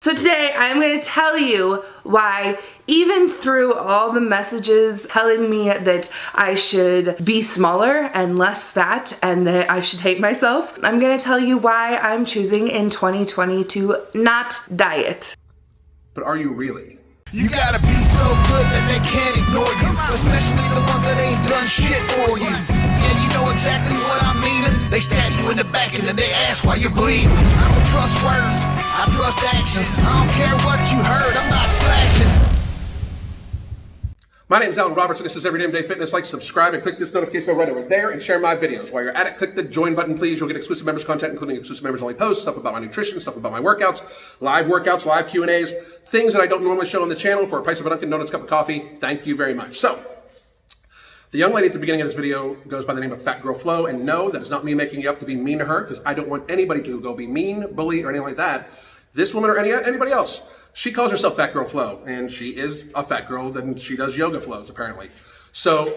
So today I'm going to tell you why, even through all the messages telling me that I should be smaller and less fat and that I should hate myself, I'm going to tell you why I'm choosing in 2020 to not diet. But are you really? You gotta be so good that they can't ignore you, especially the ones that ain't done shit for you. Yeah, you know exactly what I mean. They stab you in the back and then they ask why you're bleeding. I don't trust words, I trust actions. I don't care what you heard, I'm not slacking. My name is Alan Roberts, and this is Every Damn Day Fitness. Like, subscribe, and click this notification bell right over there, and share my videos. While you're at it, click the join button, please. You'll get exclusive members content, including exclusive members only posts, stuff about my nutrition, stuff about my workouts, live Q&As, things that I don't normally show on the channel for a price of a Dunkin' Donuts cup of coffee. Thank you very much. So, the young lady at the beginning of this video goes by the name of FatGirlFlow, and no, that is not me making you up to be mean to her, because I don't want anybody to go be mean, bully, or anything like that. This woman or anybody else. She calls herself FatGirlFlow, and she is a fat girl, and she does yoga flows, apparently. So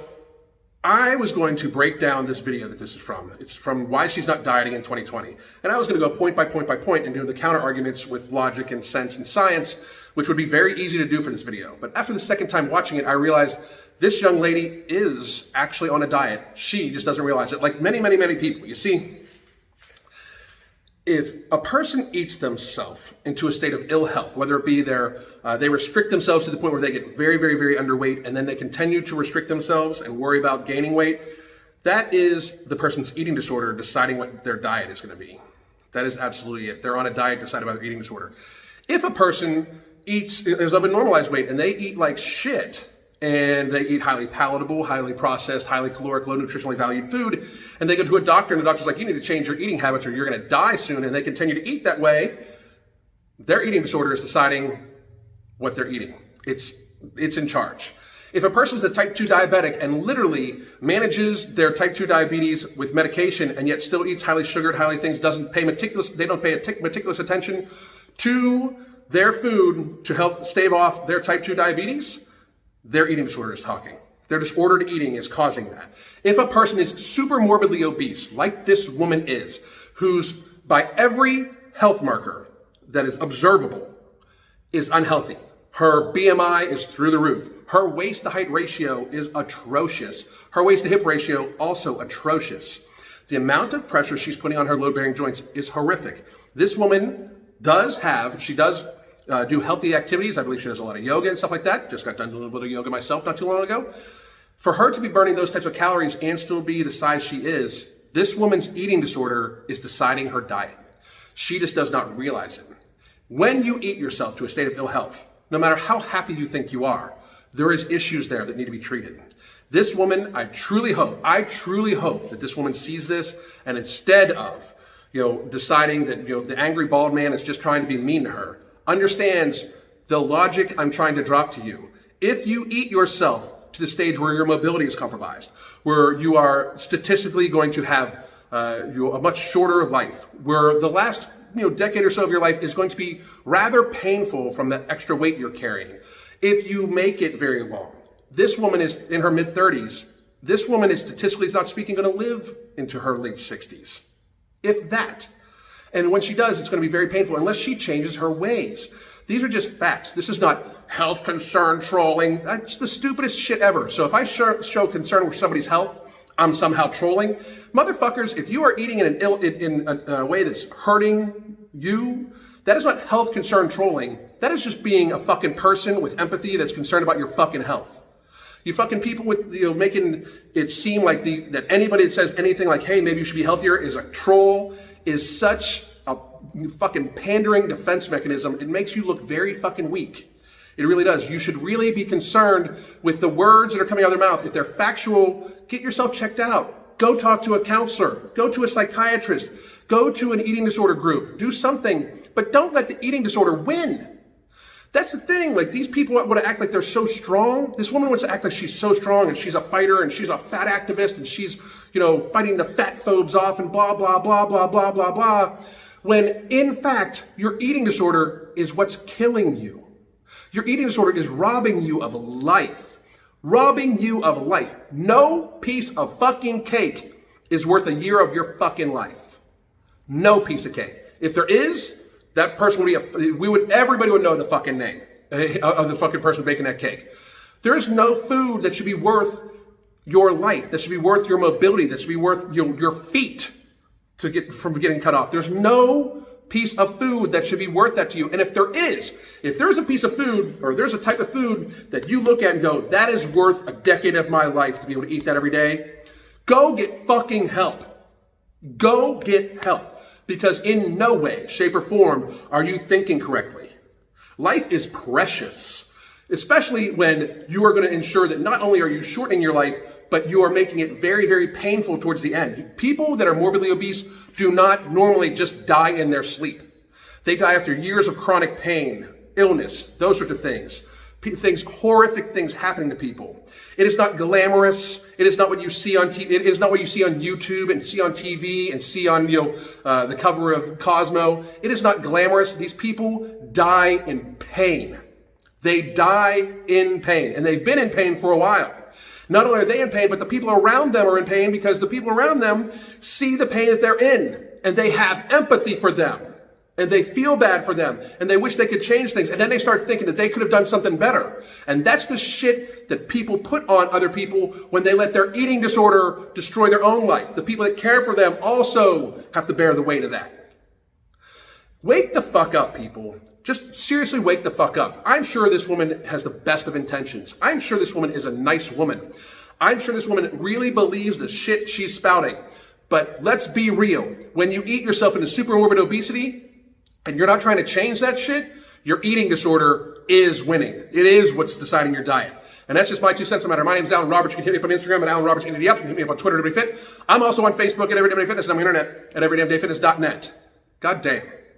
I was going to break down this video that this is from. It's from why she's not dieting in 2020. And I was going to go point by point by point and do the counter arguments with logic and sense and science, which would be very easy to do for this video. But after the second time watching it, I realized this young lady is actually on a diet. She just doesn't realize it, like many, many, many people. You see, if a person eats themselves into a state of ill health, whether it be they restrict themselves to the point where they get very, very, very underweight, and then they continue to restrict themselves and worry about gaining weight, that is the person's eating disorder deciding what their diet is going to be. That is absolutely it. They're on a diet decided by their eating disorder. If a person is of a normalized weight and they eat like shit, and they eat highly palatable, highly processed, highly caloric, low nutritionally valued food, and they go to a doctor, and the doctor's like, you need to change your eating habits or you're gonna die soon, and they continue to eat that way, their eating disorder is deciding what they're eating. It's in charge. If a person's a type 2 diabetic and literally manages their type 2 diabetes with medication and yet still eats highly sugared, highly things, they don't pay meticulous attention to their food to help stave off their type 2 diabetes, their eating disorder is talking. Their disordered eating is causing that. If a person is super morbidly obese, like this woman is, who's by every health marker that is observable is unhealthy. Her BMI is through the roof. Her waist to height ratio is atrocious. Her waist to hip ratio also atrocious. The amount of pressure she's putting on her load bearing joints is horrific. This woman does do healthy activities. I believe she does a lot of yoga and stuff like that. Just got done doing a little bit of yoga myself not too long ago. For her to be burning those types of calories and still be the size she is, this woman's eating disorder is deciding her diet. She just does not realize it. When you eat yourself to a state of ill health, no matter how happy you think you are, there is issues there that need to be treated. This woman, I truly hope that this woman sees this, and instead of, deciding that, the angry bald man is just trying to be mean to her, understands the logic I'm trying to drop to you. If you eat yourself to the stage where your mobility is compromised, where you are statistically going to have a much shorter life, where the last decade or so of your life is going to be rather painful from that extra weight you're carrying, if you make it very long, this woman is in her mid-30s, this woman is statistically not speaking going to live into her late 60s, if that. And when she does, it's going to be very painful unless she changes her ways. These are just facts. This is not health concern trolling. That's the stupidest shit ever. So if I show concern with somebody's health, I'm somehow trolling. Motherfuckers, if you are eating in a way that's hurting you, that is not health concern trolling. That is just being a fucking person with empathy that's concerned about your fucking health. You fucking people with making it seem like that anybody that says anything like, hey, maybe you should be healthier is a troll, is such a fucking pandering defense mechanism. It makes you look very fucking weak. It really does. You should really be concerned with the words that are coming out of their mouth. If they're factual, get yourself checked out. Go talk to a counselor. Go to a psychiatrist. Go to an eating disorder group. Do something. But don't let the eating disorder win. That's the thing. Like, these people want to act like they're so strong. This woman wants to act like she's so strong and she's a fighter and she's a fat activist and she's, fighting the fat phobes off and blah, blah, blah, blah, blah, blah, blah. When in fact, your eating disorder is what's killing you. Your eating disorder is robbing you of life. Robbing you of life. No piece of fucking cake is worth a year of your fucking life. No piece of cake. If there is, That person would everybody would know the fucking name of the fucking person baking that cake. There's no food that should be worth your life, that should be worth your mobility, that should be worth your feet from getting cut off. There's no piece of food that should be worth that to you. And if there's a piece of food or there's a type of food that you look at and go, that is worth a decade of my life to be able to eat that every day, go get fucking help. Go get help. Because in no way, shape, or form are you thinking correctly. Life is precious, especially when you are going to ensure that not only are you shortening your life, but you are making it very, very painful towards the end. People that are morbidly obese do not normally just die in their sleep. They die after years of chronic pain, illness, those sorts of things. Horrific things happening to people. It is not glamorous. It is not what you see on TV. It is not what you see on YouTube and see on TV and see on the cover of Cosmo. It is not glamorous. These people die in pain. They die in pain, and they've been in pain for a while. Not only are they in pain, but the people around them are in pain because the people around them see the pain that they're in, and they have empathy for them, and they feel bad for them, and they wish they could change things, and then they start thinking that they could have done something better. And that's the shit that people put on other people when they let their eating disorder destroy their own life. The people that care for them also have to bear the weight of that. Wake the fuck up, people. Just seriously wake the fuck up. I'm sure this woman has the best of intentions. I'm sure this woman is a nice woman. I'm sure this woman really believes the shit she's spouting. But let's be real. When you eat yourself into super morbid obesity and you're not trying to change that shit, your eating disorder is winning. It is what's deciding your diet. And that's just my 2 cents on the matter. My name is Alan Roberts. You can hit me up on Instagram at Alan Roberts EDF. You can hit me up on Twitter at Everyday Fit. I'm also on Facebook at Everyday Fitness, and I'm on the internet at everydamndayfitness.net. God damn.